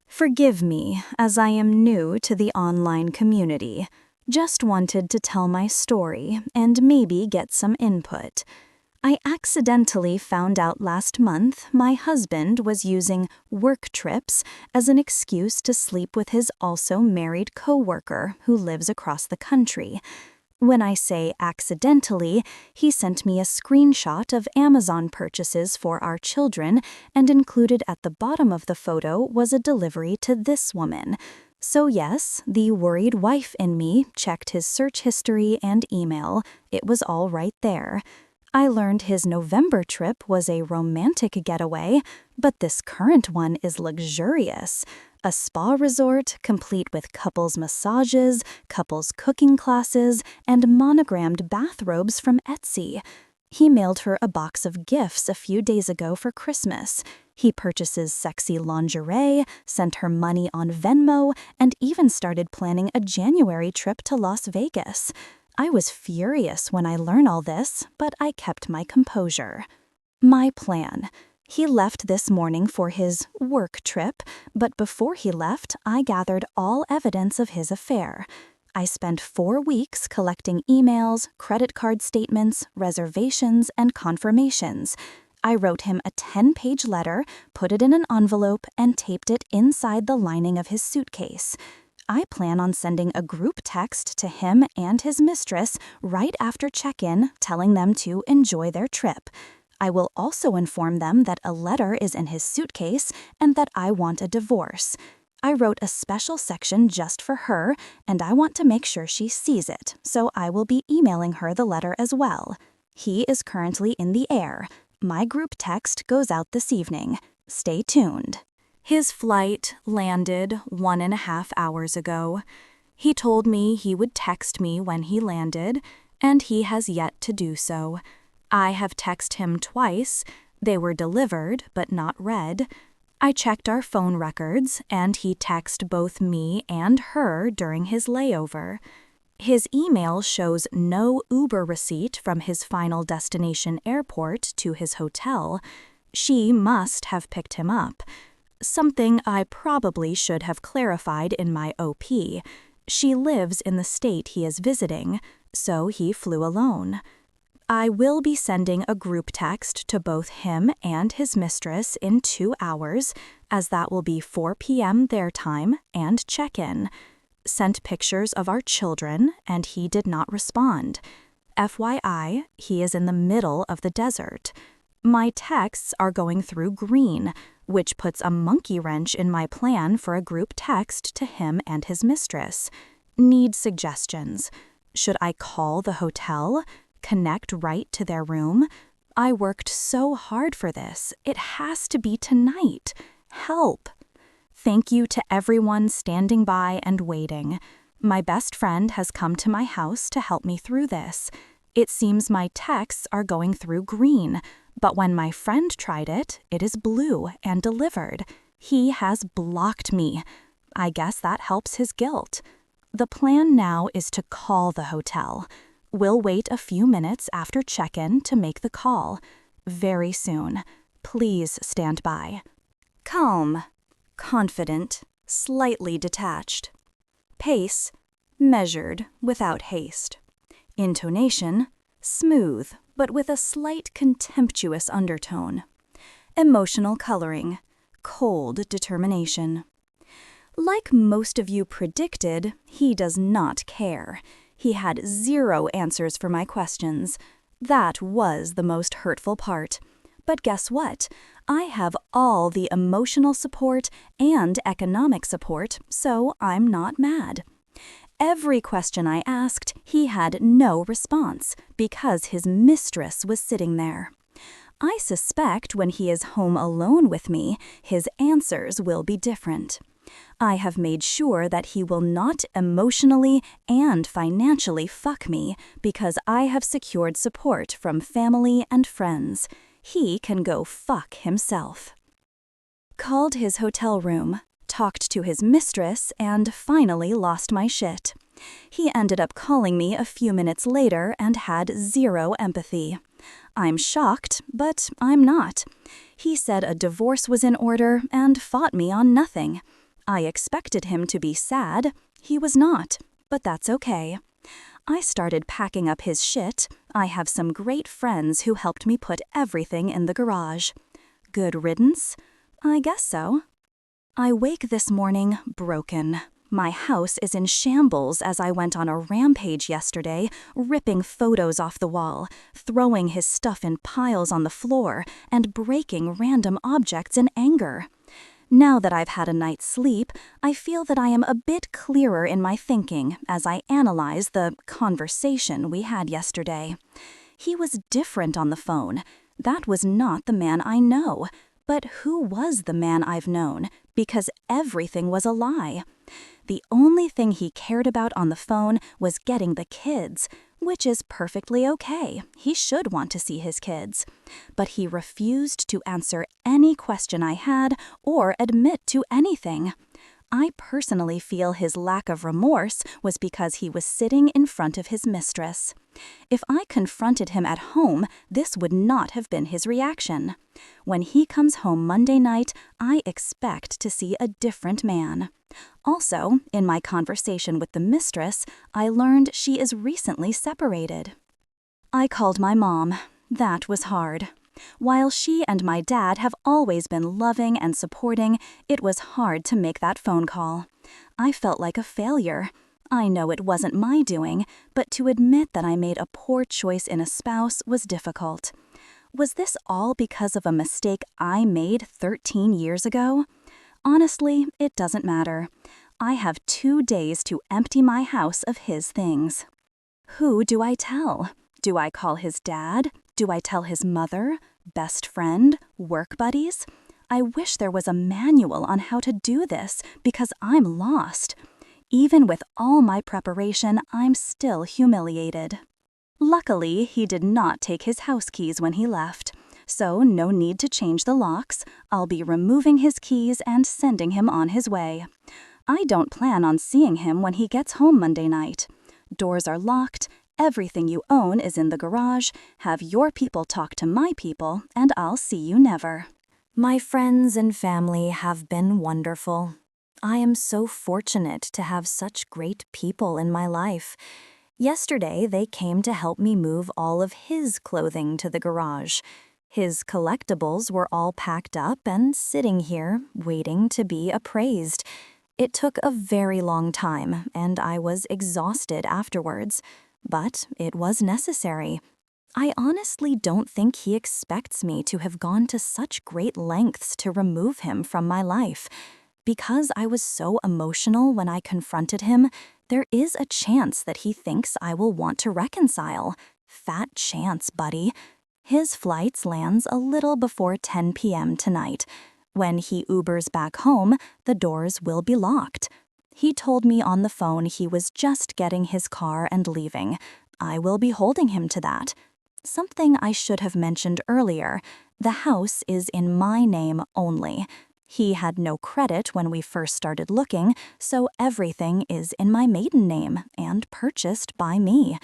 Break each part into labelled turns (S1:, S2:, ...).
S1: Forgive me, as I am new to the online community. Just wanted to tell my story and maybe get some input. I accidentally found out last month my husband was using work trips as an excuse to sleep with his also married coworker who lives across the country. When I say accidentally, he sent me a screenshot of Amazon purchases for our children, and included at the bottom of the photo was a delivery to this woman. So yes, the worried wife in me checked his search history and email. It was all right there. I learned his November trip was a romantic getaway, but this current one is luxurious. A spa resort complete with couples massages, couples cooking classes, and monogrammed bathrobes from Etsy. He mailed her a box of gifts a few days ago for Christmas. He purchases sexy lingerie, sent her money on Venmo, and even started planning a January trip to Las Vegas. I was furious when I learned all this, but I kept my composure. My plan. He left this morning for his work trip, but before he left, I gathered all evidence of his affair. I spent 4 weeks collecting emails, credit card statements, reservations, and confirmations. I wrote him a 10-page letter, put it in an envelope, and taped it inside the lining of his suitcase. I plan on sending a group text to him and his mistress right after check-in, telling them to enjoy their trip. I will also inform them that a letter is in his suitcase and that I want a divorce. I wrote a special section just for her, and I want to make sure she sees it, so I will be emailing her the letter as well. He is currently in the air. My group text goes out this evening. Stay tuned. His flight landed 1.5 hours ago. He told me he would text me when he landed, and he has yet to do so. I have texted him twice. They were delivered, but not read. I checked our phone records, and he texted both me and her during his layover. His email shows no Uber receipt from his final destination airport to his hotel. She must have picked him up. Something I probably should have clarified in my OP. She lives in the state he is visiting, so he flew alone. I will be sending a group text to both him and his mistress in 2 hours, as that will be 4 p.m. their time, and check-in. Sent pictures of our children, and he did not respond. FYI, he is in the middle of the desert. My texts are going through green, which puts a monkey wrench in my plan for a group text to him and his mistress. Need suggestions. Should I call the hotel? Connect right to their room? I worked so hard for this. It has to be tonight. Help. Thank you to everyone standing by and waiting. My best friend has come to my house to help me through this. It seems my texts are going through green, but when my friend tried it, it is blue and delivered. He has blocked me. I guess that helps his guilt. The plan now is to call the hotel. We'll wait a few minutes after check-in to make the call. Very soon. Please stand by. Calm, confident, slightly detached. Pace, measured without haste. Intonation, smooth but with a slight contemptuous undertone. Emotional coloring, cold determination. Like most of you predicted, he does not care. He had 0 answers for my questions. That was the most hurtful part. But guess what? I have all the emotional support and economic support, so I'm not mad. Every question I asked, he had no response because his mistress was sitting there. I suspect when he is home alone with me, his answers will be different. I have made sure that he will not emotionally and financially fuck me because I have secured support from family and friends. He can go fuck himself. Called his hotel room, talked to his mistress, and finally lost my shit. He ended up calling me a few minutes later and had 0 empathy. I'm shocked, but I'm not. He said a divorce was in order and fought me on nothing. I expected him to be sad. He was not, but that's okay. I started packing up his shit. I have some great friends who helped me put everything in the garage. Good riddance? I guess so. I wake this morning broken. My house is in shambles as I went on a rampage yesterday, ripping photos off the wall, throwing his stuff in piles on the floor, and breaking random objects in anger. Now that I've had a night's sleep, I feel that I am a bit clearer in my thinking as I analyze the conversation we had yesterday. He was different on the phone. That was not the man I know. But who was the man I've known? Because everything was a lie. The only thing he cared about on the phone was getting the kids, which is perfectly okay. He should want to see his kids. But he refused to answer any question I had or admit to anything. I personally feel his lack of remorse was because he was sitting in front of his mistress. If I confronted him at home, this would not have been his reaction. When he comes home Monday night, I expect to see a different man. Also, in my conversation with the mistress, I learned she is recently separated. I called my mom. That was hard. While she and my dad have always been loving and supporting, it was hard to make that phone call. I felt like a failure. I know it wasn't my doing, but to admit that I made a poor choice in a spouse was difficult. Was this all because of a mistake I made 13 years ago? Honestly, it doesn't matter. I have 2 days to empty my house of his things. Who do I tell? Do I call his dad? Do I tell his mother? Best friend? Work buddies? I wish there was a manual on how to do this because I'm lost. Even with all my preparation, I'm still humiliated. Luckily, he did not take his house keys when he left, so no need to change the locks. I'll be removing his keys and sending him on his way. I don't plan on seeing him when he gets home Monday night. Doors are locked. Everything you own is in the garage. Have your people talk to my people, and I'll see you never. My friends and family have been wonderful. I am so fortunate to have such great people in my life. Yesterday, they came to help me move all of his clothing to the garage. His collectibles were all packed up and sitting here, waiting to be appraised. It took a very long time, and I was exhausted afterwards. But it was necessary. I honestly don't think he expects me to have gone to such great lengths to remove him from my life. Because I was so emotional when I confronted him, there is a chance that he thinks I will want to reconcile. Fat chance, buddy. His flights lands a little before 10 p.m. tonight. When he Ubers back home, the doors will be locked. He told me on the phone he was just getting his car and leaving. I will be holding him to that. Something I should have mentioned earlier, the house is in my name only. He had no credit when we first started looking, so everything is in my maiden name and purchased by me.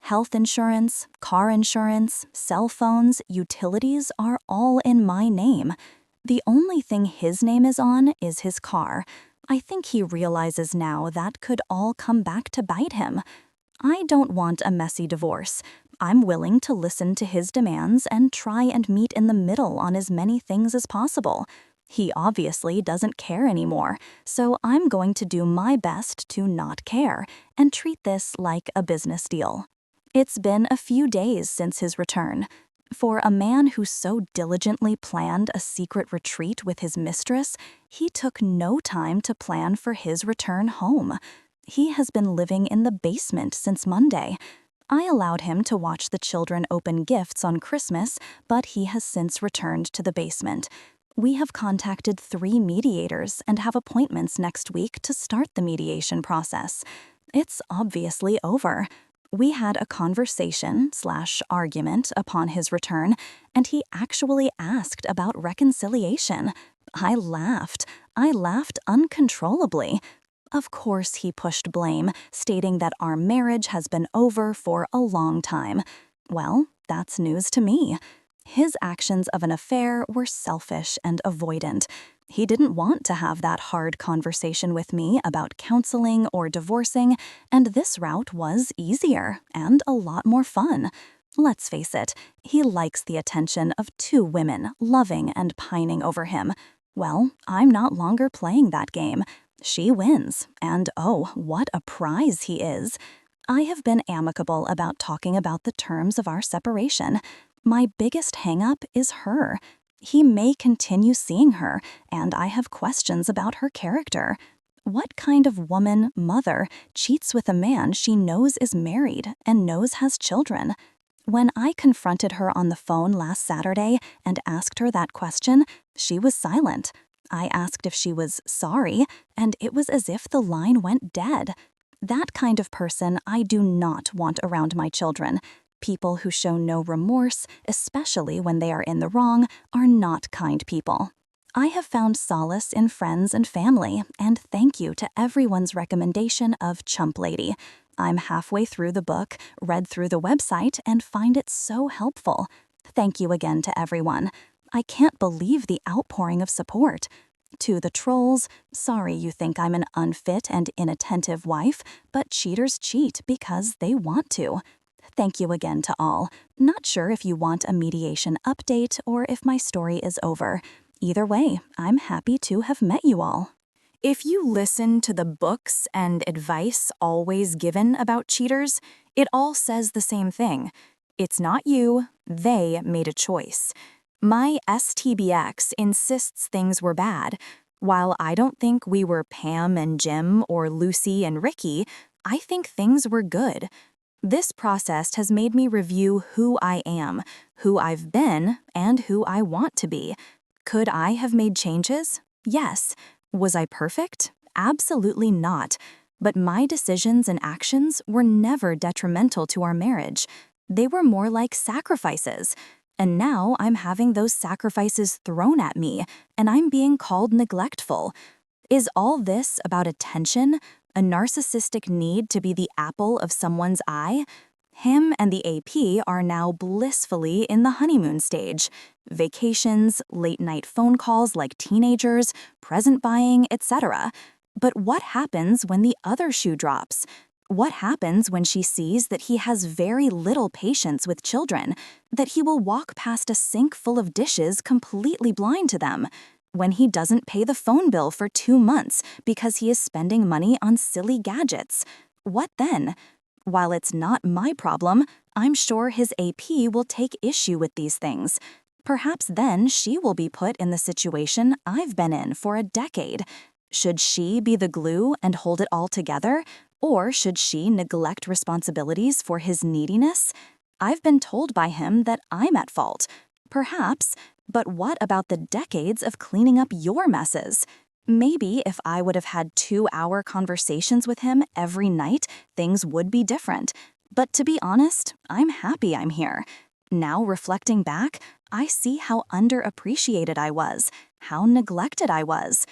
S1: Health insurance, car insurance, cell phones, utilities are all in my name. The only thing his name is on is his car. I think he realizes now that could all come back to bite him. I don't want a messy divorce. I'm willing to listen to his demands and try and meet in the middle on as many things as possible. He obviously doesn't care anymore, so I'm going to do my best to not care and treat this like a business deal. It's been a few days since his return. For a man who so diligently planned a secret retreat with his mistress, he took no time to plan for his return home. He has been living in the basement since Monday. I allowed him to watch the children open gifts on Christmas, but he has since returned to the basement. We have contacted 3 mediators and have appointments next week to start the mediation process. It's obviously over. We had a conversation/argument upon his return, and he actually asked about reconciliation. I laughed uncontrollably. Of course he pushed blame, stating that our marriage has been over for a long time. Well, that's news to me. His actions of an affair were selfish and avoidant. He didn't want to have that hard conversation with me about counseling or divorcing, and this route was easier and a lot more fun. Let's face it, he likes the attention of two women loving and pining over him. Well, I'm not longer playing that game. She wins, and oh, what a prize he is. I have been amicable about talking about the terms of our separation. My biggest hang-up is her. He may continue seeing her, and I have questions about her character. What kind of woman, mother, cheats with a man she knows is married and knows has children? When I confronted her on the phone last Saturday and asked her that question, she was silent. I asked if she was sorry, and it was as if the line went dead. That kind of person I do not want around my children. People who show no remorse, especially when they are in the wrong, are not kind people. I have found solace in friends and family, and thank you to everyone's recommendation of Chump Lady. I'm halfway through the book, read through the website, and find it so helpful. Thank you again to everyone. I can't believe the outpouring of support. To the trolls, sorry you think I'm an unfit and inattentive wife, but cheaters cheat because they want to. Thank you again to all. Not sure if you want a mediation update or if my story is over. Either way, I'm happy to have met you all. If you listen to the books and advice always given about cheaters, it all says the same thing. It's not you, they made a choice. My STBX insists things were bad. While I don't think we were Pam and Jim or Lucy and Ricky, I think things were good. This process has made me review who I am, who I've been, and who I want to be. Could I have made changes? Yes. Was I perfect? Absolutely not. But my decisions and actions were never detrimental to our marriage. They were more like sacrifices. And now I'm having those sacrifices thrown at me, and I'm being called neglectful. Is all this about attention? A narcissistic need to be the apple of someone's eye? Him and the AP are now blissfully in the honeymoon stage. Vacations, late-night phone calls like teenagers, present buying, etc. But what happens when the other shoe drops? What happens when she sees that he has very little patience with children, that he will walk past a sink full of dishes completely blind to them? When he doesn't pay the phone bill for 2 months because he is spending money on silly gadgets? What then? While it's not my problem, I'm sure his AP will take issue with these things. Perhaps then she will be put in the situation I've been in for a decade. Should she be the glue and hold it all together? Or should she neglect responsibilities for his neediness? I've been told by him that I'm at fault. Perhaps, but what about the decades of cleaning up your messes? Maybe if I would have had 2-hour conversations with him every night, things would be different. But to be honest, I'm happy I'm here. Now reflecting back, I see how underappreciated I was, how neglected I was.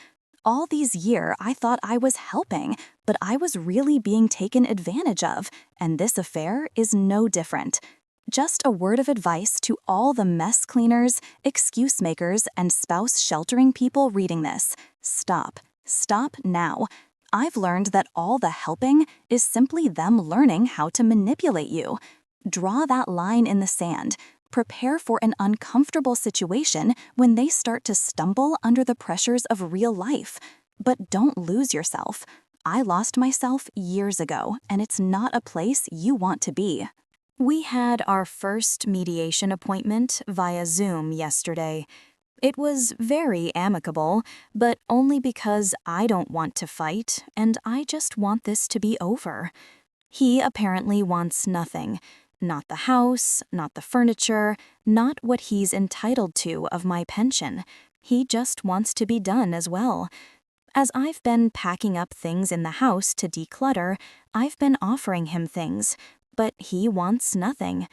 S1: All these years, I thought I was helping, but I was really being taken advantage of, and this affair is no different. Just a word of advice to all the mess cleaners, excuse makers, and spouse sheltering people reading this. Stop. Stop now. I've learned that all the helping is simply them learning how to manipulate you. Draw that line in the sand. Prepare for an uncomfortable situation when they start to stumble under the pressures of real life. But don't lose yourself. I lost myself years ago, and it's not a place you want to be. We had our first mediation appointment via Zoom yesterday. It was very amicable, but only because I don't want to fight, and I just want this to be over. He apparently wants nothing. Not the house, not the furniture, not what he's entitled to of my pension. He just wants to be done as well. As I've been packing up things in the house to declutter, I've been offering him things, but he wants nothing.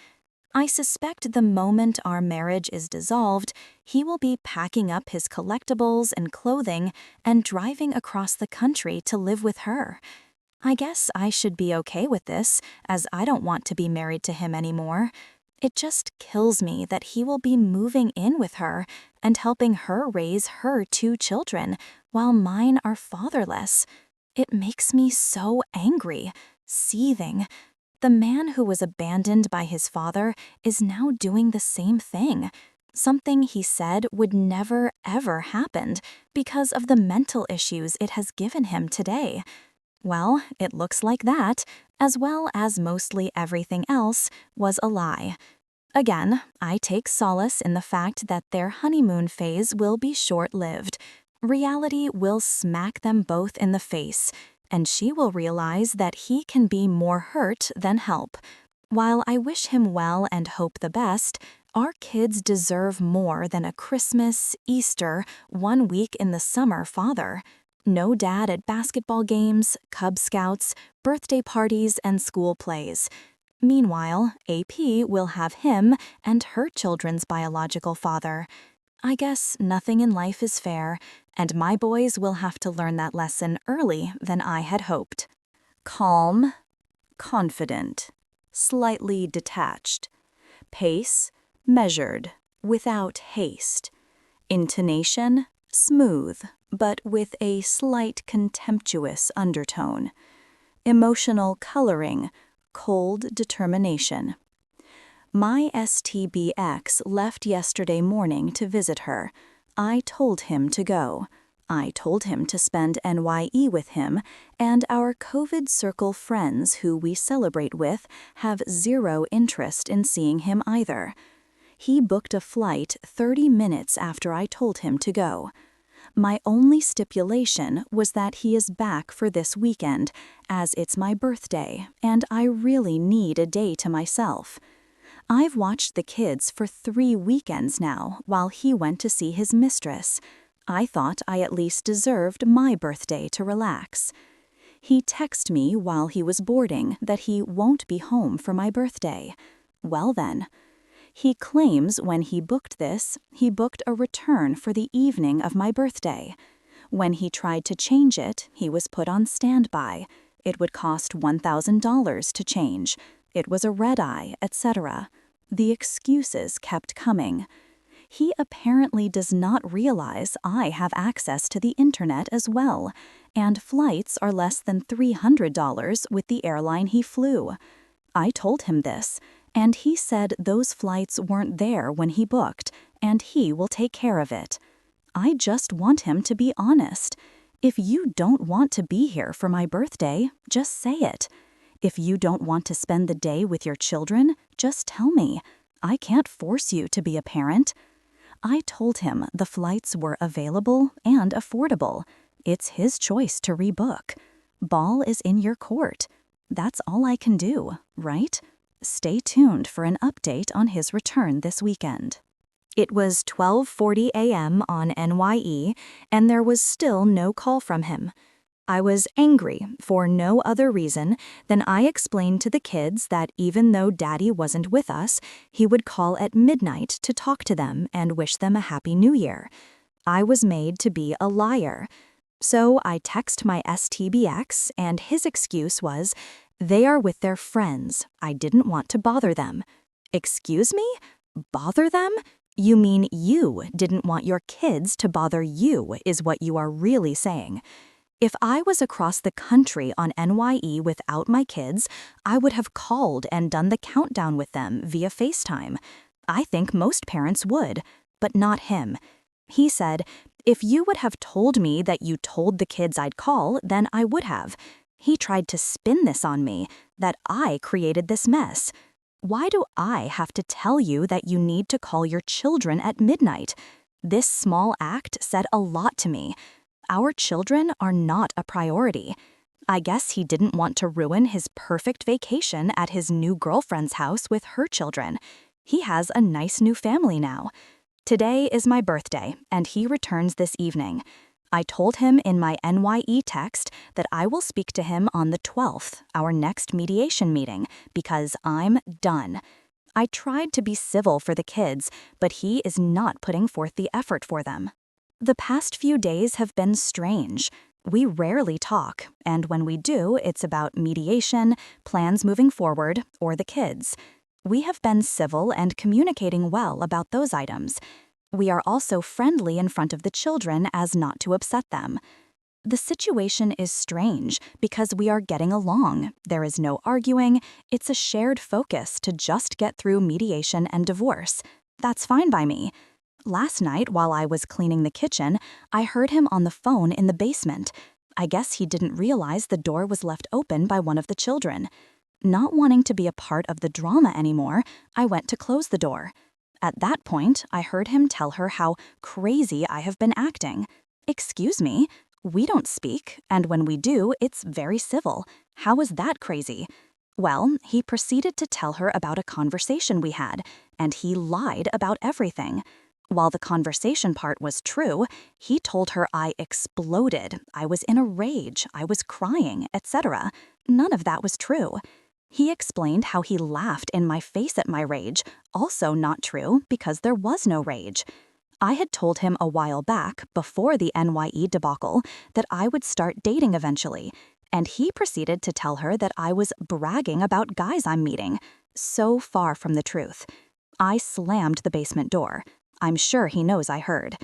S1: I suspect the moment our marriage is dissolved, he will be packing up his collectibles and clothing and driving across the country to live with her. I guess I should be okay with this, as I don't want to be married to him anymore. It just kills me that he will be moving in with her and helping her raise her 2 children while mine are fatherless. It makes me so angry, seething. The man who was abandoned by his father is now doing the same thing. Something he said would never, ever happen because of the mental issues it has given him today. Well, it looks like that, as well as mostly everything else, was a lie. Again, I take solace in the fact that their honeymoon phase will be short-lived. Reality will smack them both in the face, and she will realize that he can be more hurt than help. While I wish him well and hope the best, our kids deserve more than a Christmas, Easter, 1 week in the summer father. No dad at basketball games, Cub Scouts, birthday parties, and school plays. Meanwhile, AP will have him and her children's biological father. I guess nothing in life is fair, and my boys will have to learn that lesson early than I had hoped. Calm, confident, slightly detached. Pace, measured, without haste. Intonation, smooth, but with a slight contemptuous undertone. Emotional coloring, cold determination. My STBX left yesterday morning to visit her. I told him to go. I told him to spend NYE with him, and our COVID circle friends who we celebrate with have zero interest in seeing him either. He booked a flight 30 minutes after I told him to go. My only stipulation was that he is back for this weekend, as it's my birthday, and I really need a day to myself. I've watched the kids for 3 weekends now while he went to see his mistress. I thought I at least deserved my birthday to relax. He texted me while he was boarding that he won't be home for my birthday. Well then. He claims when he booked this, he booked a return for the evening of my birthday. When he tried to change it, he was put on standby. It would cost $1,000 to change. It was a red-eye, etc. The excuses kept coming. He apparently does not realize I have access to the internet as well, and flights are less than $300 with the airline he flew. I told him this, and he said those flights weren't there when he booked, and he will take care of it. I just want him to be honest. If you don't want to be here for my birthday, just say it. If you don't want to spend the day with your children, just tell me. I can't force you to be a parent. I told him the flights were available and affordable. It's his choice to rebook. Ball is in your court. That's all I can do, right? Stay tuned for an update on his return this weekend. It was 12:40 a.m. on NYE, and there was still no call from him. I was angry for no other reason than I explained to the kids that even though Daddy wasn't with us, he would call at midnight to talk to them and wish them a Happy New Year. I was made to be a liar. So I text my STBX, and his excuse was, they are with their friends. I didn't want to bother them. Excuse me? Bother them? You mean you didn't want your kids to bother you, is what you are really saying. If I was across the country on NYE without my kids, I would have called and done the countdown with them via FaceTime. I think most parents would, but not him. He said, if you would have told me that you told the kids I'd call, then I would have. He tried to spin this on me, that I created this mess. Why do I have to tell you that you need to call your children at midnight? This small act said a lot to me. Our children are not a priority. I guess he didn't want to ruin his perfect vacation at his new girlfriend's house with her children. He has a nice new family now. Today is my birthday, and he returns this evening. I told him in my NYE text that I will speak to him on the 12th, our next mediation meeting, because I'm done. I tried to be civil for the kids, but he is not putting forth the effort for them. The past few days have been strange. We rarely talk, and when we do, it's about mediation, plans moving forward, or the kids. We have been civil and communicating well about those items. We are also friendly in front of the children as not to upset them. The situation is strange because we are getting along. There is no arguing. It's a shared focus to just get through mediation and divorce. That's fine by me. Last night, while I was cleaning the kitchen, I heard him on the phone in the basement. I guess he didn't realize the door was left open by one of the children. Not wanting to be a part of the drama anymore, I went to close the door. At that point, I heard him tell her how crazy I have been acting. Excuse me, we don't speak, and when we do, it's very civil. How is that crazy? Well, he proceeded to tell her about a conversation we had, and he lied about everything. While the conversation part was true, he told her I exploded, I was in a rage, I was crying, etc. None of that was true. He explained how he laughed in my face at my rage, also not true because there was no rage. I had told him a while back, before the NYE debacle, that I would start dating eventually, and he proceeded to tell her that I was bragging about guys I'm meeting. So far from the truth. I slammed the basement door. I'm sure he knows I heard.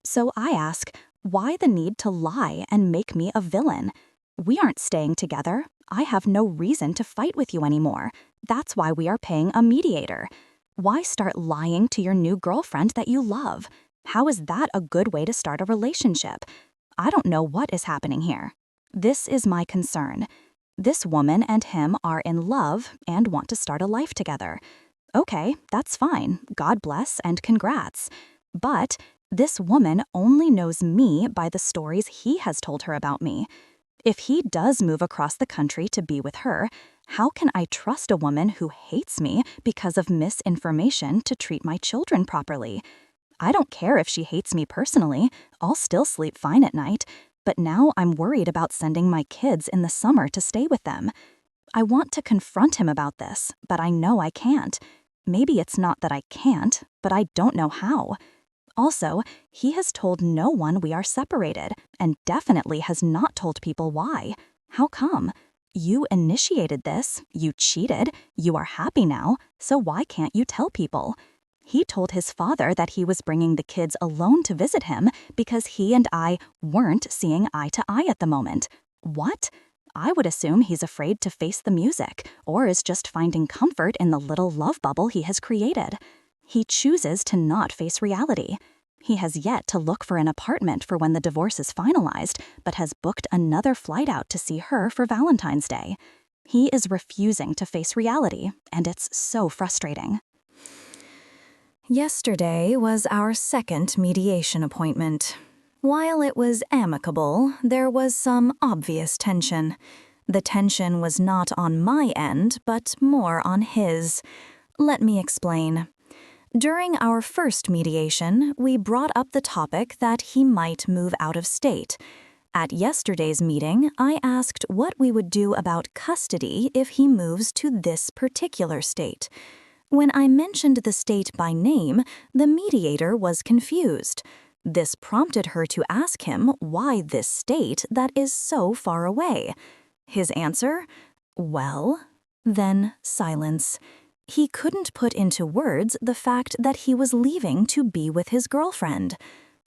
S1: So I ask, why the need to lie and make me a villain? We aren't staying together. I have no reason to fight with you anymore. That's why we are paying a mediator. Why start lying to your new girlfriend that you love? How is that a good way to start a relationship? I don't know what is happening here. This is my concern. This woman and him are in love and want to start a life together. Okay, that's fine. God bless and congrats. But this woman only knows me by the stories he has told her about me. If he does move across the country to be with her, how can I trust a woman who hates me because of misinformation to treat my children properly? I don't care if she hates me personally. I'll still sleep fine at night. But now I'm worried about sending my kids in the summer to stay with them. I want to confront him about this, but I know I can't. Maybe it's not that I can't, but I don't know how. Also, he has told no one we are separated, and definitely has not told people why. How come? You initiated this, you cheated, you are happy now, so why can't you tell people? He told his father that he was bringing the kids alone to visit him because he and I weren't seeing eye to eye at the moment. What? I would assume he's afraid to face the music, or is just finding comfort in the little love bubble he has created. He chooses to not face reality. He has yet to look for an apartment for when the divorce is finalized, but has booked another flight out to see her for Valentine's Day. He is refusing to face reality, and it's so frustrating. Yesterday was our second mediation appointment. While it was amicable, there was some obvious tension. The tension was not on my end, but more on his. Let me explain. During our first mediation, we brought up the topic that he might move out of state. At yesterday's meeting, I asked what we would do about custody if he moves to this particular state. When I mentioned the state by name, the mediator was confused. This prompted her to ask him why this state that is so far away. His answer? Well, then silence. He couldn't put into words the fact that he was leaving to be with his girlfriend.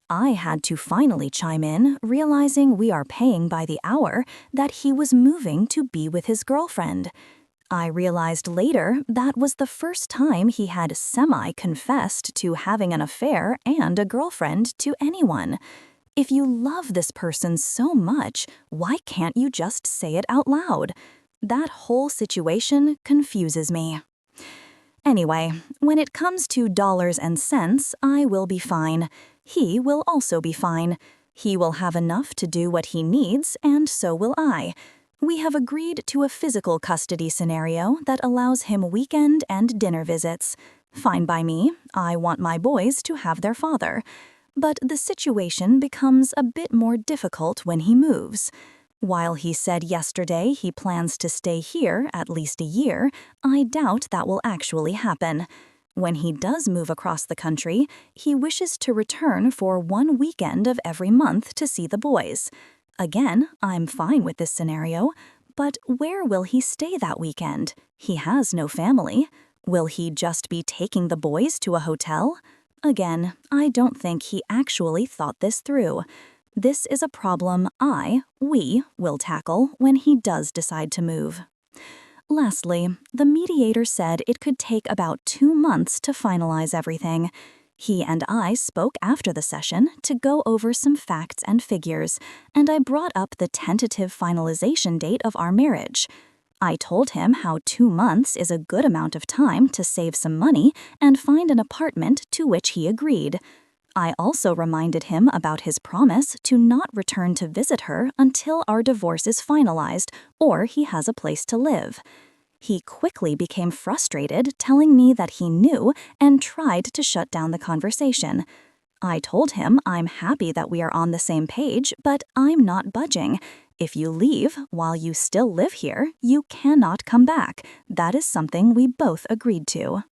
S1: I had to finally chime in, realizing we are paying by the hour, that he was moving to be with his girlfriend. I realized later that was the first time he had semi-confessed to having an affair and a girlfriend to anyone. If you love this person so much, why can't you just say it out loud? That whole situation confuses me. Anyway, when it comes to dollars and cents, I will be fine. He will also be fine. He will have enough to do what he needs, and so will I. We have agreed to a physical custody scenario that allows him weekend and dinner visits. Fine by me. I want my boys to have their father. But the situation becomes a bit more difficult when he moves. While he said yesterday he plans to stay here at least a year, I doubt that will actually happen. When he does move across the country, he wishes to return for 1 weekend of every month to see the boys. Again, I'm fine with this scenario, but where will he stay that weekend? He has no family. Will he just be taking the boys to a hotel? Again, I don't think he actually thought this through. This is a problem we will tackle when he does decide to move. Lastly, the mediator said it could take about 2 months to finalize everything. He and I spoke after the session to go over some facts and figures, and I brought up the tentative finalization date of our marriage. I told him how 2 months is a good amount of time to save some money and find an apartment, to which he agreed. I also reminded him about his promise to not return to visit her until our divorce is finalized or he has a place to live. He quickly became frustrated, telling me that he knew and tried to shut down the conversation. I told him I'm happy that we are on the same page, but I'm not budging. If you leave while you still live here, you cannot come back. That is something we both agreed to.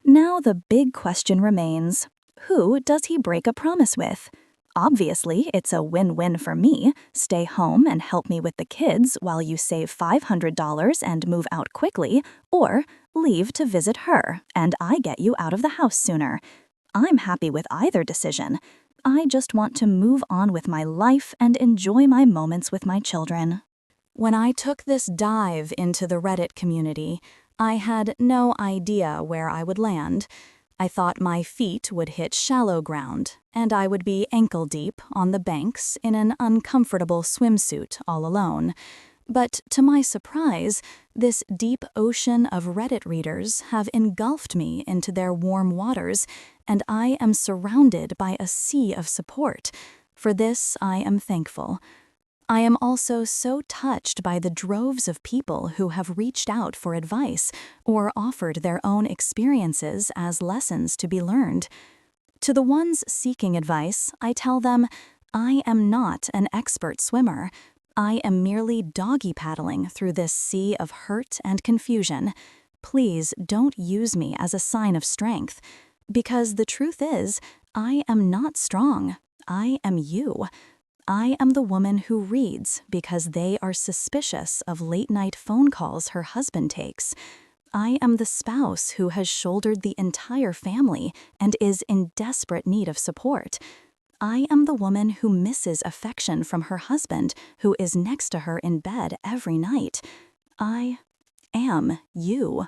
S1: Now the big question remains, who does he break a promise with? Obviously, it's a win-win for me. Stay home and help me with the kids while you save $500 and move out quickly, or leave to visit her and I get you out of the house sooner. I'm happy with either decision. I just want to move on with my life and enjoy my moments with my children. When I took this dive into the Reddit community, I had no idea where I would land. I thought my feet would hit shallow ground, and I would be ankle-deep on the banks in an uncomfortable swimsuit all alone. But to my surprise, this deep ocean of Reddit readers have engulfed me into their warm waters, and I am surrounded by a sea of support. For this, I am thankful. I am also so touched by the droves of people who have reached out for advice or offered their own experiences as lessons to be learned. To the ones seeking advice, I tell them, I am not an expert swimmer. I am merely doggy paddling through this sea of hurt and confusion. Please don't use me as a sign of strength, because the truth is, I am not strong. I am you. I am the woman who reads because they are suspicious of late-night phone calls her husband takes. I am the spouse who has shouldered the entire family and is in desperate need of support. I am the woman who misses affection from her husband, who is next to her in bed every night. I am you.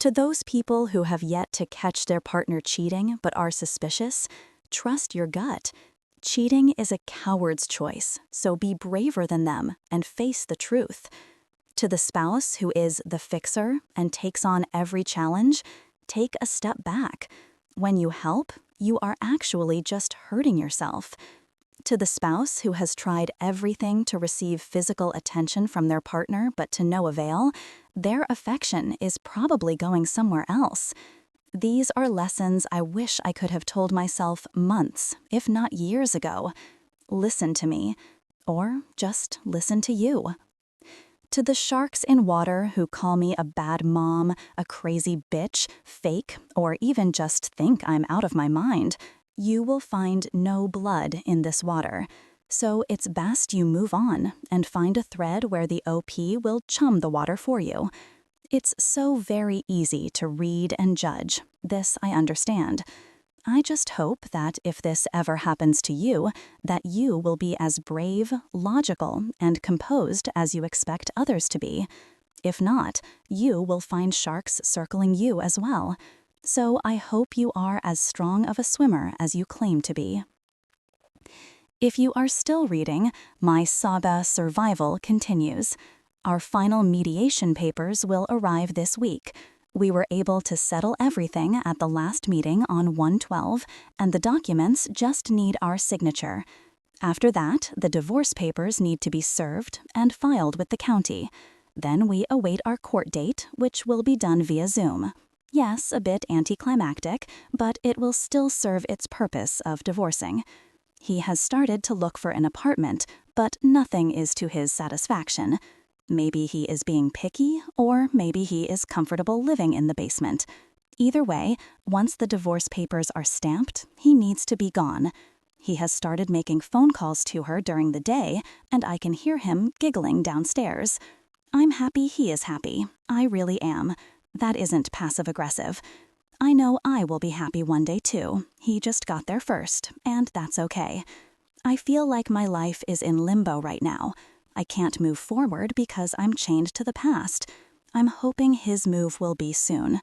S1: To those people who have yet to catch their partner cheating but are suspicious, trust your gut. Cheating is a coward's choice, so be braver than them and face the truth. To the spouse who is the fixer and takes on every challenge, take a step back. When you help, you are actually just hurting yourself. To the spouse who has tried everything to receive physical attention from their partner but to no avail, their affection is probably going somewhere else. These are lessons I wish I could have told myself months, if not years ago. Listen to me, or just listen to you. To the sharks in water who call me a bad mom, a crazy bitch, fake, or even just think I'm out of my mind, you will find no blood in this water. So it's best you move on and find a thread where the OP will chum the water for you. It's so very easy to read and judge. This I understand. I just hope that if this ever happens to you, that you will be as brave, logical, and composed as you expect others to be. If not, you will find sharks circling you as well. So I hope you are as strong of a swimmer as you claim to be. If you are still reading, my Saba survival continues. Our final mediation papers will arrive this week. We were able to settle everything at the last meeting on 1/12, and the documents just need our signature. After that, the divorce papers need to be served and filed with the county. Then we await our court date, which will be done via Zoom. Yes, a bit anticlimactic, but it will still serve its purpose of divorcing. He has started to look for an apartment, but nothing is to his satisfaction. Maybe he is being picky, or maybe he is comfortable living in the basement. Either way, once the divorce papers are stamped, he needs to be gone. He has started making phone calls to her during the day, and I can hear him giggling downstairs. I'm happy he is happy. I really am. That isn't passive-aggressive. I know I will be happy one day too. He just got there first, and that's okay. I feel like my life is in limbo right now. I can't move forward because I'm chained to the past. I'm hoping his move will be soon.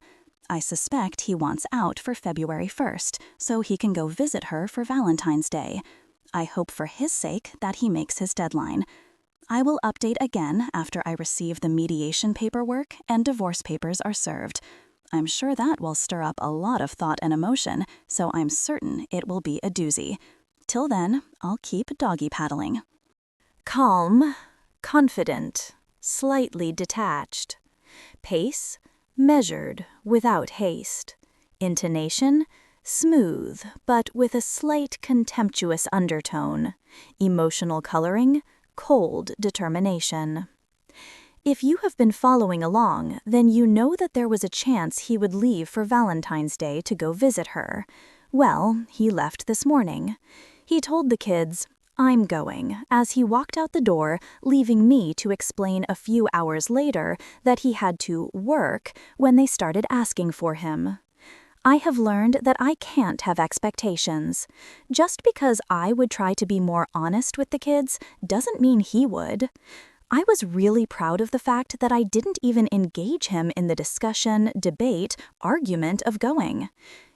S1: I suspect he wants out for February 1st, so he can go visit her for Valentine's Day. I hope for his sake that he makes his deadline. I will update again after I receive the mediation paperwork and divorce papers are served. I'm sure that will stir up a lot of thought and emotion, so I'm certain it will be a doozy. Till then, I'll keep doggy paddling. Calm, confident, slightly detached. Pace, measured, without haste. Intonation, smooth, but with a slight contemptuous undertone. Emotional coloring, cold determination. If you have been following along, then you know that there was a chance he would leave for Valentine's Day to go visit her. Well, he left this morning. He told the kids, "I'm going," as he walked out the door, leaving me to explain a few hours later that he had to work when they started asking for him. I have learned that I can't have expectations. Just because I would try to be more honest with the kids doesn't mean he would. I was really proud of the fact that I didn't even engage him in the discussion, debate, argument of going.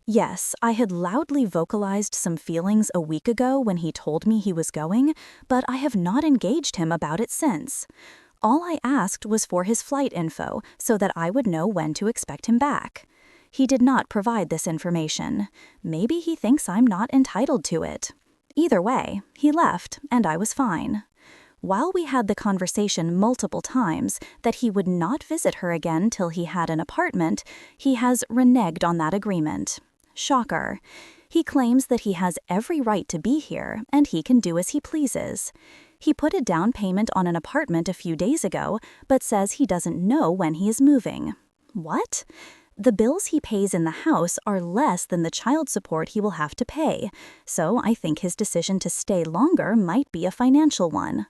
S1: Yes, I had loudly vocalized some feelings a week ago when he told me he was going, but I have not engaged him about it since. All I asked was for his flight info so that I would know when to expect him back. He did not provide this information. Maybe he thinks I'm not entitled to it. Either way, he left, and I was fine. While we had the conversation multiple times that he would not visit her again till he had an apartment, he has reneged on that agreement. Shocker. He claims that he has every right to be here and he can do as he pleases. He put a down payment on an apartment a few days ago, but says he doesn't know when he is moving. What? The bills he pays in the house are less than the child support he will have to pay, so I think his decision to stay longer might be a financial one.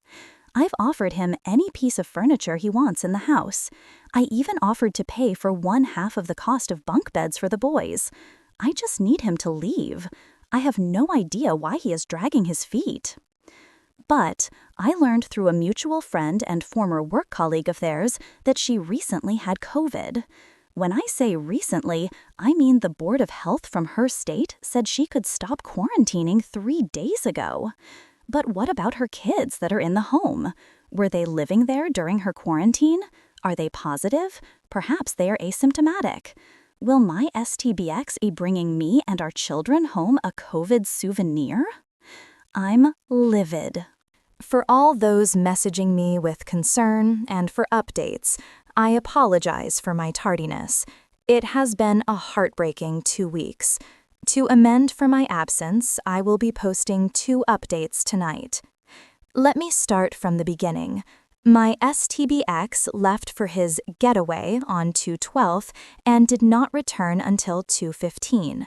S1: I've offered him any piece of furniture he wants in the house. I even offered to pay for 1/2 of the cost of bunk beds for the boys. I just need him to leave. I have no idea why he is dragging his feet. But I learned through a mutual friend and former work colleague of theirs that she recently had COVID. When I say recently, I mean the Board of Health from her state said she could stop quarantining 3 days ago. But what about her kids that are in the home? Were they living there during her quarantine? Are they positive? Perhaps they are asymptomatic. Will my STBX be bringing me and our children home a COVID souvenir? I'm livid. For all those messaging me with concern and for updates, I apologize for my tardiness. It has been a heartbreaking 2 weeks. To amend for my absence, I will be posting 2 updates tonight. Let me start from the beginning. My STBX left for his getaway on 2/12 and did not return until 2:15.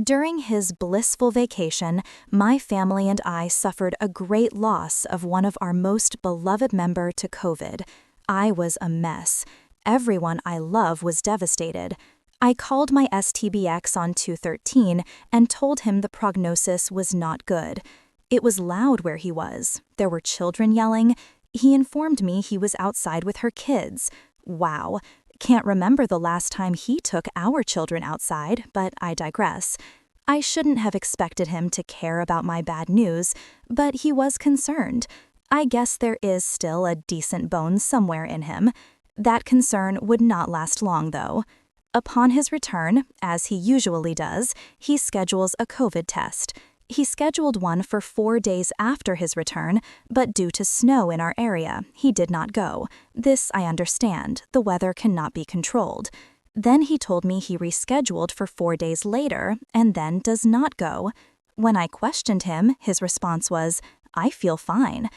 S1: During his blissful vacation, my family and I suffered a great loss of one of our most beloved member to COVID. I was a mess. Everyone I love was devastated. I called my STBX on 2/13 and told him the prognosis was not good. It was loud where he was. There were children yelling. He informed me he was outside with her kids. Wow. Can't remember the last time he took our children outside, but I digress. I shouldn't have expected him to care about my bad news, but he was concerned. I guess there is still a decent bone somewhere in him. That concern would not last long, though. Upon his return, as he usually does, he schedules a COVID test. He scheduled one for 4 days after his return, but due to snow in our area, he did not go. This I understand. The weather cannot be controlled. Then he told me he rescheduled for 4 days later and then does not go. When I questioned him, his response was, "I feel fine."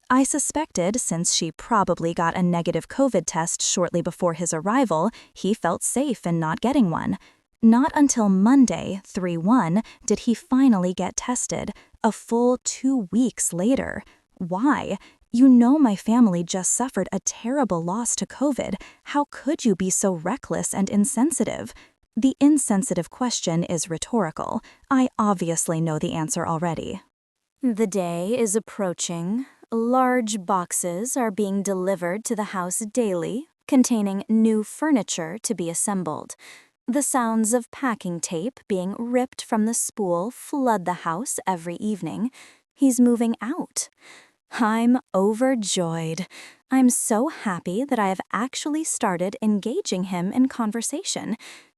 S1: I suspected, since she probably got a negative COVID test shortly before his arrival, he felt safe in not getting one. Not until Monday, 3/1, did he finally get tested, a full 2 weeks later. Why? You know my family just suffered a terrible loss to COVID. How could you be so reckless and insensitive? The insensitive question is rhetorical. I obviously know the answer already. The day is approaching. Large boxes are being delivered to the house daily, containing new furniture to be assembled. The sounds of packing tape being ripped from the spool flood the house every evening. He's moving out. I'm overjoyed. I'm so happy that I have actually started engaging him in conversation.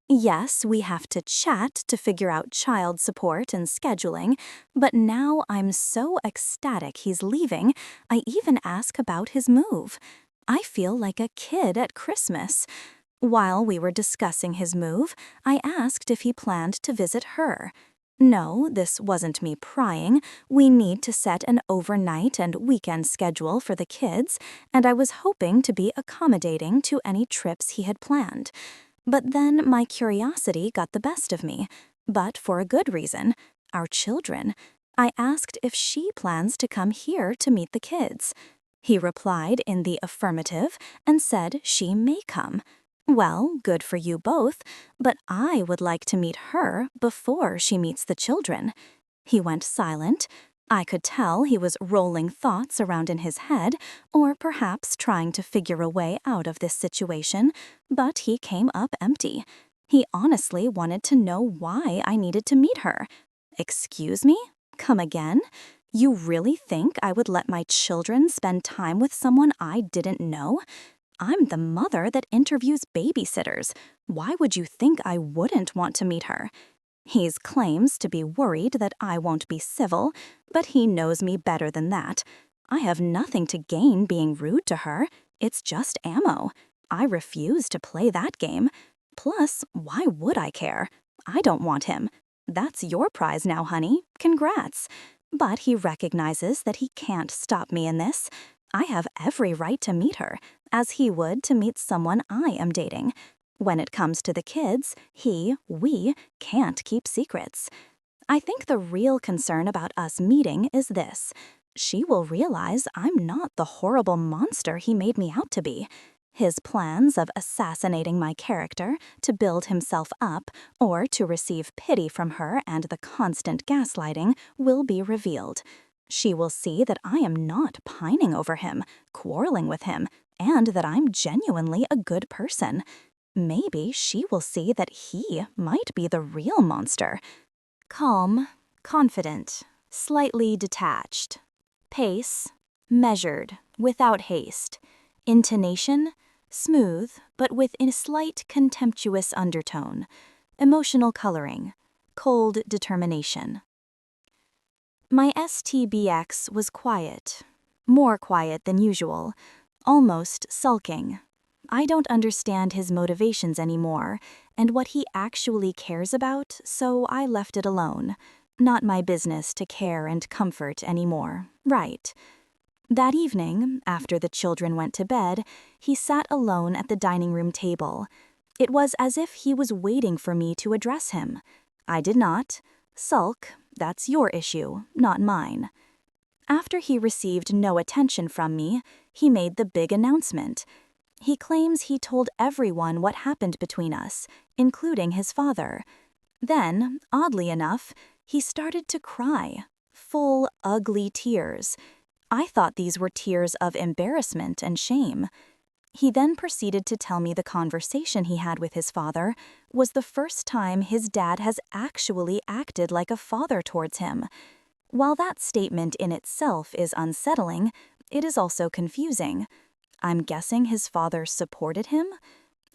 S1: Yes, we have to chat to figure out child support and scheduling, but now I'm so ecstatic he's leaving, I even ask about his move. I feel like a kid at Christmas. While we were discussing his move, I asked if he planned to visit her. No, this wasn't me prying. We need to set an overnight and weekend schedule for the kids, and I was hoping to be accommodating to any trips he had planned. But then my curiosity got the best of me, but for a good reason. Our children. I asked if she plans to come here to meet the kids. He replied in the affirmative and said she may come. Well, good for you both, but I would like to meet her before she meets the children. He went silent. I could tell he was rolling thoughts around in his head, or perhaps trying to figure a way out of this situation, but he came up empty. He honestly wanted to know why I needed to meet her. Excuse me? Come again? You really think I would let my children spend time with someone I didn't know? I'm the mother that interviews babysitters. Why would you think I wouldn't want to meet her? He claims to be worried that I won't be civil, but he knows me better than that. I have nothing to gain being rude to her. It's just ammo. I refuse to play that game. Plus, why would I care? I don't want him. That's your prize now, honey. Congrats. But he recognizes that he can't stop me in this. I have every right to meet her, as he would to meet someone I am dating. When it comes to the kids, we can't keep secrets. I think the real concern about us meeting is this. She will realize I'm not the horrible monster he made me out to be. His plans of assassinating my character to build himself up or to receive pity from her and the constant gaslighting will be revealed. She will see that I am not pining over him, quarreling with him, and that I'm genuinely a good person. Maybe she will see that he might be the real monster. Calm, confident, slightly detached. Pace, measured, without haste. Intonation, smooth, but with a slight contemptuous undertone. Emotional coloring, cold determination. My STBX was quiet, more quiet than usual, almost sulking. I don't understand his motivations anymore, and what he actually cares about, so I left it alone. Not my business to care and comfort anymore, right? That evening, after the children went to bed, he sat alone at the dining room table. It was as if he was waiting for me to address him. I did not. Sulk, that's your issue, not mine. After he received no attention from me, he made the big announcement. He claims he told everyone what happened between us, including his father. Then, oddly enough, he started to cry. Full, ugly tears. I thought these were tears of embarrassment and shame. He then proceeded to tell me the conversation he had with his father was the first time his dad has actually acted like a father towards him. While that statement in itself is unsettling, it is also confusing. I'm guessing his father supported him?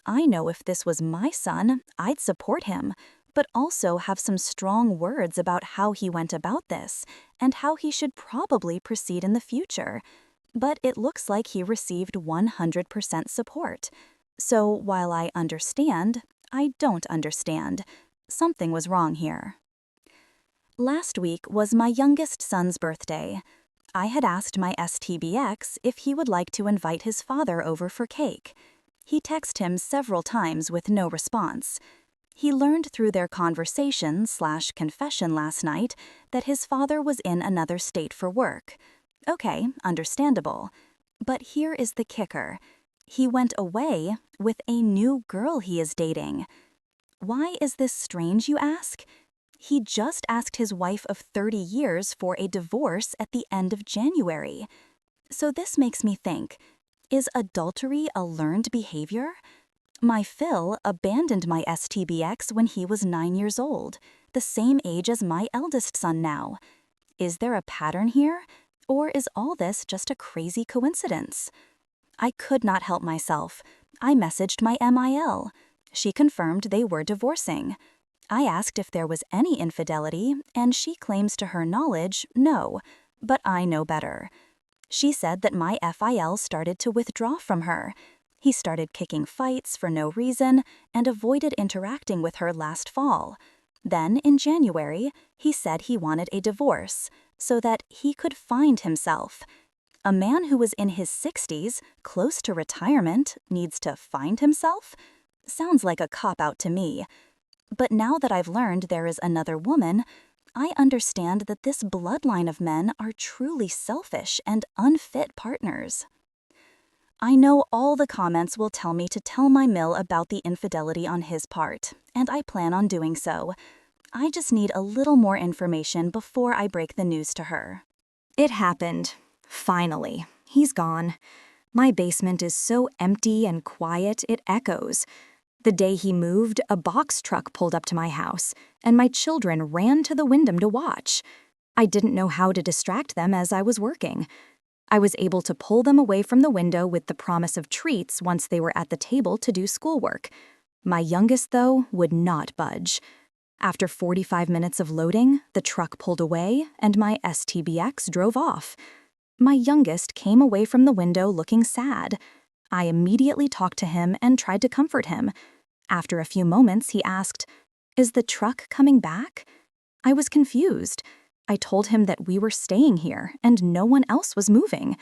S1: I know if this was my son, I'd support him, but also have some strong words about how he went about this and how he should probably proceed in the future. But it looks like he received 100% support. So while I understand, I don't understand. Something was wrong here. Last week was my youngest son's birthday. I had asked my STBX if he would like to invite his father over for cake. He texted him several times with no response. He learned through their conversation/confession last night that his father was in another state for work. Okay, understandable. But here is the kicker. He went away with a new girl he is dating. Why is this strange, you ask? He just asked his wife of 30 years for a divorce at the end of January. So this makes me think, is adultery a learned behavior? My Phil abandoned my STBX when he was 9 years old, the same age as my eldest son now. Is there a pattern here? Or is all this just a crazy coincidence? I could not help myself. I messaged my MIL. She confirmed they were divorcing. I asked if there was any infidelity, and she claims to her knowledge, no, but I know better. She said that my FIL started to withdraw from her. He started kicking fights for no reason and avoided interacting with her last fall. Then, in January, he said he wanted a divorce so that he could find himself. A man who was in his 60s, close to retirement, needs to find himself? Sounds like a cop-out to me. But now that I've learned there is another woman, I understand that this bloodline of men are truly selfish and unfit partners. I know all the comments will tell me to tell my Mill about the infidelity on his part, and I plan on doing so. I just need a little more information before I break the news to her. It happened. Finally. He's gone. My basement is so empty and quiet it echoes. The day he moved, a box truck pulled up to my house, and my children ran to the window to watch. I didn't know how to distract them as I was working. I was able to pull them away from the window with the promise of treats once they were at the table to do schoolwork. My youngest, though, would not budge. After 45 minutes of loading, the truck pulled away, and my STBX drove off. My youngest came away from the window looking sad. I immediately talked to him and tried to comfort him. After a few moments, he asked, "Is the truck coming back?" I was confused. I told him that we were staying here and no one else was moving.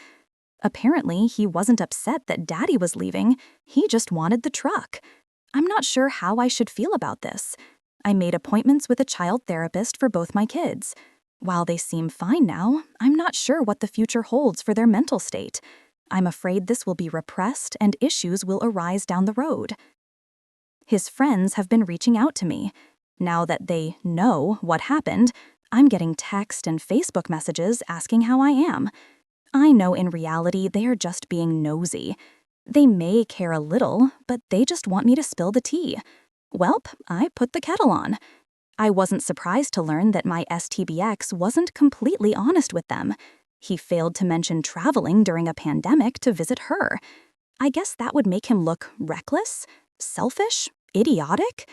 S1: Apparently, he wasn't upset that Daddy was leaving. He just wanted the truck. I'm not sure how I should feel about this. I made appointments with a child therapist for both my kids. While they seem fine now, I'm not sure what the future holds for their mental state. I'm afraid this will be repressed and issues will arise down the road. His friends have been reaching out to me. Now that they know what happened, I'm getting text and Facebook messages asking how I am. I know in reality they are just being nosy. They may care a little, but they just want me to spill the tea. Welp, I put the kettle on. I wasn't surprised to learn that my STBX wasn't completely honest with them. He failed to mention traveling during a pandemic to visit her. I guess that would make him look reckless, selfish, idiotic.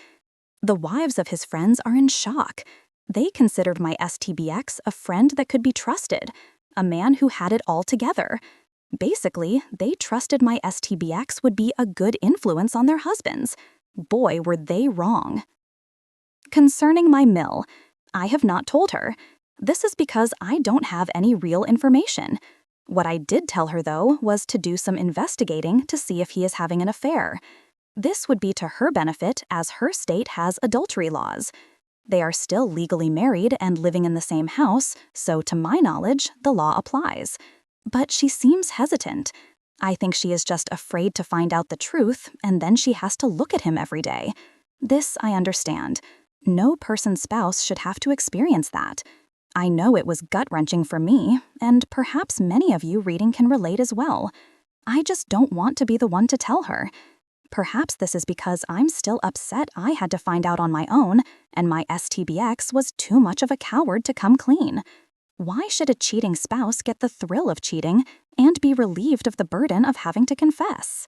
S1: The wives of his friends are in shock. They considered my STBX a friend that could be trusted, a man who had it all together. Basically, they trusted my STBX would be a good influence on their husbands. Boy, were they wrong. Concerning my Mill, I have not told her. This is because I don't have any real information. What I did tell her, though, was to do some investigating to see if he is having an affair. This would be to her benefit as her state has adultery laws. They are still legally married and living in the same house, so to my knowledge, the law applies. But she seems hesitant. I think she is just afraid to find out the truth, and then she has to look at him every day. This I understand. No person's spouse should have to experience that. I know it was gut-wrenching for me, and perhaps many of you reading can relate as well. I just don't want to be the one to tell her. Perhaps this is because I'm still upset I had to find out on my own, and my STBX was too much of a coward to come clean. Why should a cheating spouse get the thrill of cheating and be relieved of the burden of having to confess?